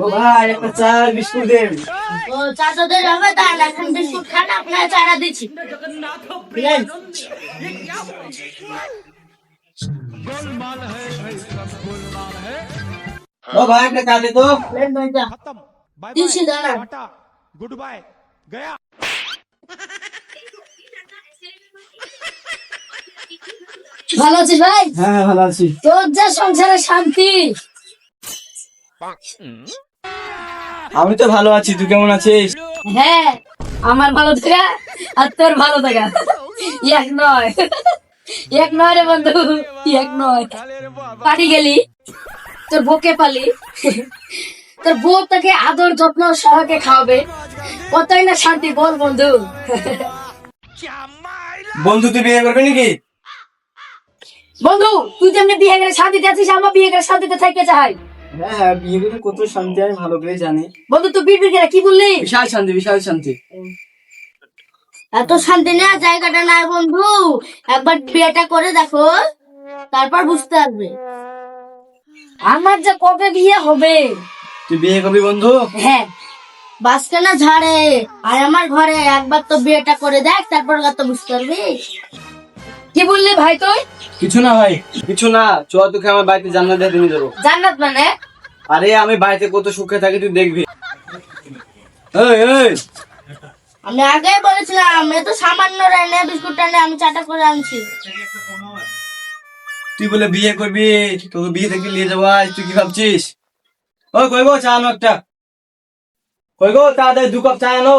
ও ভাই একটা চা বিস্কুট দেন। ও চা তো দেরি হবে, তাহলে এখন বিস্কুট খান, আপনার চারা দিচ্ছি। ঠিক আছে? ও ভাই একটা চা দে তো। লেন ভাই চা। खत्म बाय দিচ্ছি बाय দাঁড়ান। टाटा गुड बाय गया। ভালো আছিস ভাই? হ্যাঁ হ্যাঁ, ভালো আছি। তোর যা সংসারে শান্তি। আমি তো ভালো আছি, তুই কেমন আছিস? হ্যাঁ, আমার ভালো থাকা আর তোর ভালো থাকা এক নয়। এক নয় রে বন্ধু, এক নয়। পানি গেলি, তোর বউকে পালি, তোর বউ তাকে আদর যত্ন সহকে খাওয়াবে, কতই না শান্তি বল বন্ধু। বন্ধু তুই বিয়ে করবি নাকি? বন্ধু তুই যেমনি বিয়ে করে শান্তিতে আছিস, আমার বিয়ে করে শান্তিতে থাকতে চাই। হ্যাঁ হ্যাঁ, বিয়ে করে কত শান্তি আমি ভালো করে জানি। বন্ধু তুই বিড়বিড় করে কি বললি? বিশাল শান্তি, বিশাল শান্তি। এত শান্তি নেওয়ার জায়গাটা নাই বন্ধু, একবার বিয়েটা করে দেখো, তারপর বুঝতে পারবে আমার যে কবে বিয়ে হবে। তুই বিয়ে করবি বন্ধু? হ্যাঁ, বাসকে না ঝাড়ে আর আমার ঘরে একবার তো বিয়েটা করে দেখ, তারপর তো বুঝতে পারবি। কি বললি ভাই তুই? কিছু না ভাই, কিছু না। চ তোকে আমার বাড়িতে জান্নাত দিয়ে তুমি দেবো। জান্নাত মানে? আরে আমি বাড়িতে কত সুখে থাকি তুই দেখবি। এই এই, আমি আগেই বলেছিলাম, এ তো সামান্য রেনে বিস্কুটটা নে, আমি চাটা করে আনছি। তুই বলে বিয়ে করবি, তোকে বিয়ে থেকে নিয়ে যাবো আজ, তুই কি ভাবছিস? ও কই গো চা আনো একটা। কই গো চা দে, 2 কাপ চা আনো।